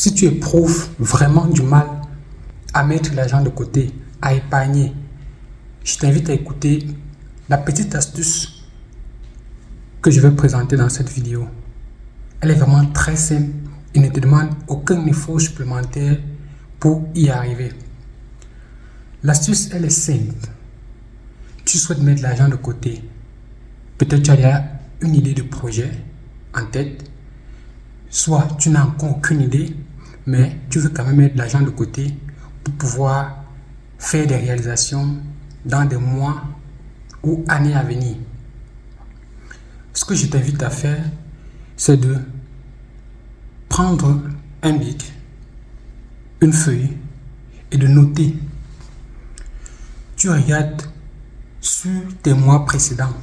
Si tu éprouves vraiment du mal à mettre l'argent de côté, à épargner, je t'invite à écouter la petite astuce que je vais présenter dans cette vidéo. Elle est vraiment très simple et ne te demande aucun effort supplémentaire pour y arriver. L'astuce, elle est simple. Tu souhaites mettre l'argent de côté. Peut-être tu as déjà une idée de projet en tête. Soit tu n'as encore aucune idée, mais tu veux quand même mettre l'argent de côté pour pouvoir faire des réalisations dans des mois ou années à venir. Ce que je t'invite à faire, c'est de prendre un bic, une feuille et de noter. Tu regardes sur tes mois précédents,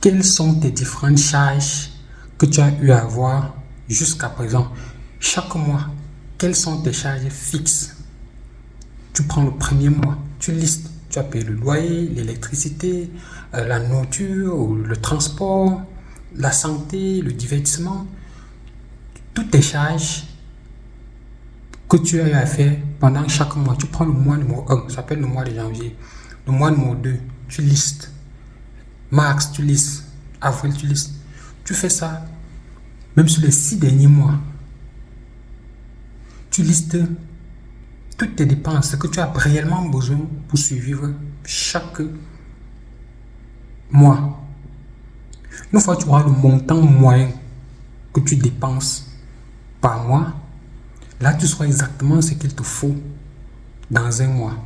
quelles sont tes différentes charges que tu as eu à avoir jusqu'à présent. Chaque mois, quelles sont tes charges fixes? Tu prends le premier mois, tu listes. Tu as payé le loyer, l'électricité, la nourriture, le transport, la santé, le divertissement. Toutes tes charges que tu as eu à faire pendant chaque mois. Tu prends le mois numéro 1, ça s'appelle le mois de janvier. Le mois numéro 2, tu listes. Mars, tu listes. Avril, tu listes. Tu fais ça même sur les 6 derniers mois. Tu listes toutes tes dépenses, ce que tu as réellement besoin pour survivre chaque mois. Une fois que tu auras le montant moyen que tu dépenses par mois, là tu sauras exactement ce qu'il te faut dans un mois.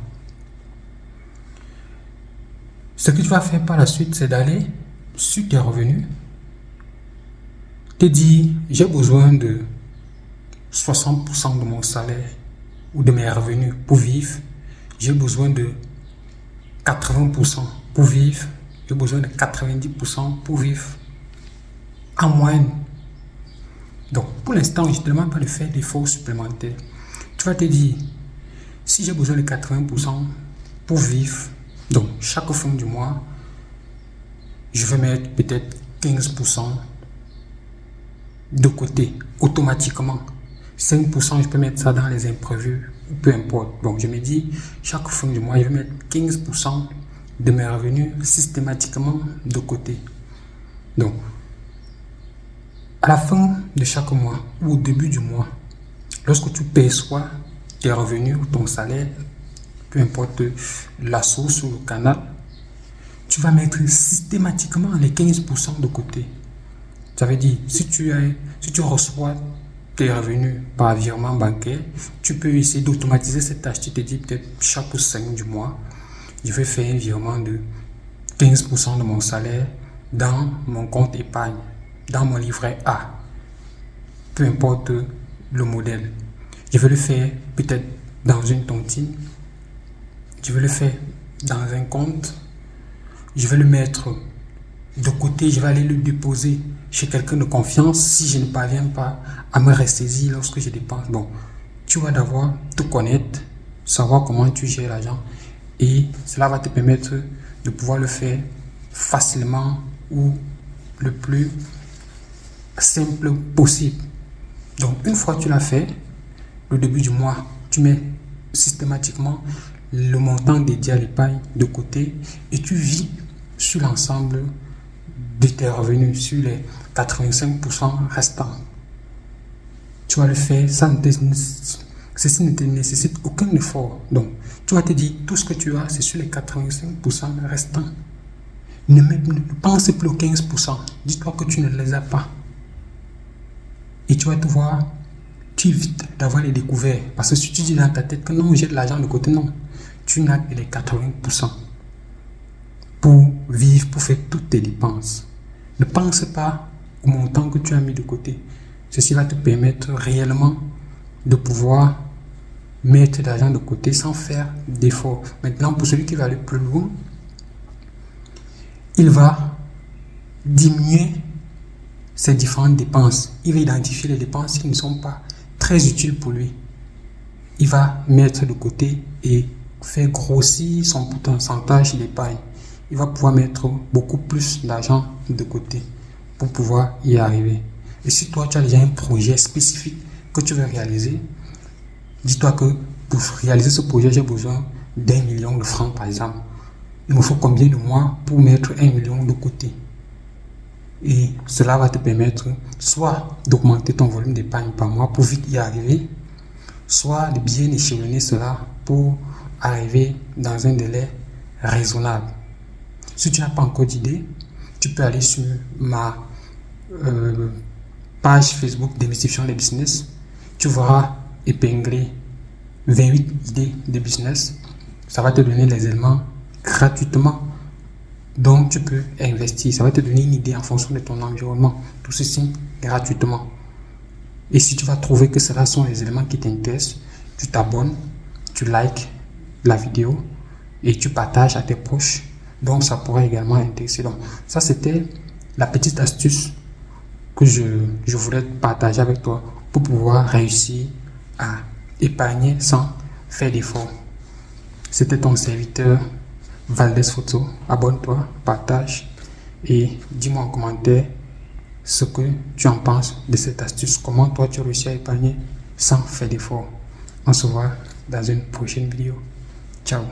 Ce que tu vas faire par la suite, c'est d'aller sur tes revenus, te dire j'ai besoin de 60% de mon salaire ou de mes revenus pour vivre, j'ai besoin de 80% pour vivre, j'ai besoin de 90% pour vivre en moyenne. Donc pour l'instant, je ne te demande pas de faire d'efforts supplémentaires. Tu vas te dire, si j'ai besoin de 80% pour vivre, donc chaque fin du mois, je vais mettre peut-être 15% de côté automatiquement. 5%, je peux mettre ça dans les imprévus, peu importe. Donc, je me dis, chaque fin du mois, je vais mettre 15% de mes revenus systématiquement de côté. Donc, à la fin de chaque mois ou au début du mois, lorsque tu perçois tes revenus ou ton salaire, peu importe la source ou le canal, tu vas mettre systématiquement les 15% de côté. Ça veut dire, si tu reçois tes revenus par virement bancaire, tu peux essayer d'automatiser cette tâche. Tu te dis peut-être chaque 5 du mois, je vais faire un virement de 15% de mon salaire dans mon compte épargne, dans mon livret A, peu importe le modèle. Je vais le faire peut-être dans une tontine, je vais le faire dans un compte, je vais le mettre de côté, je vais aller le déposer chez quelqu'un de confiance si je ne parviens pas à me ressaisir lorsque je dépense. Bon, tu vas d'abord te connaître, savoir comment tu gères l'argent et cela va te permettre de pouvoir le faire facilement ou le plus simple possible. Donc, une fois que tu l'as fait, le début du mois, tu mets systématiquement le montant dédié à l'épargne de côté et tu vis sur l'ensemble de tes revenus, sur les 85% restants. Tu vas le faire, ceci ne te nécessite aucun effort. Donc, tu vas te dire, tout ce que tu as, c'est sur les 85% restants. Ne pense plus aux 15%. Dis-toi que tu ne les as pas. Et tu vas te voir, tu évites d'avoir les découvertes. Parce que si tu dis dans ta tête que non, j'ai de l'argent de côté, non. Tu n'as que les 80% pour vivre, pour faire toutes tes dépenses. Ne pense pas au montant que tu as mis de côté. Ceci va te permettre réellement de pouvoir mettre de l'argent de côté sans faire d'efforts. Maintenant, pour celui qui va aller plus loin, il va diminuer ses différentes dépenses. Il va identifier les dépenses qui ne sont pas très utiles pour lui. Il va mettre de côté et faire grossir son pourcentage d'épargne. Il va pouvoir mettre beaucoup plus d'argent de côté pour pouvoir y arriver. Et si toi, tu as déjà un projet spécifique que tu veux réaliser, dis-toi que pour réaliser ce projet, j'ai besoin d'1 million de francs par exemple. Il me faut combien de mois pour mettre 1 million de côté? Et cela va te permettre soit d'augmenter ton volume d'épargne par mois pour vite y arriver, soit de bien échelonner cela pour arriver dans un délai raisonnable. Si tu n'as pas encore d'idée, tu peux aller sur ma page Facebook Démystifiant les business. Tu verras épingler 28 idées de business. Ça va te donner les éléments gratuitement. Donc tu peux investir. Ça va te donner une idée en fonction de ton environnement. Tout ceci gratuitement. Et si tu vas trouver que cela sont les éléments qui t'intéressent, tu t'abonnes, tu likes la vidéo et tu partages à tes proches. Donc ça pourrait également intéresser. Donc ça c'était la petite astuce que je voulais partager avec toi pour pouvoir réussir à épargner sans faire d'efforts. C'était ton serviteur Valdez Photo. Abonne-toi, partage et dis-moi en commentaire ce que tu en penses de cette astuce. Comment toi tu réussis à épargner sans faire d'efforts. On se voit dans une prochaine vidéo. Ciao.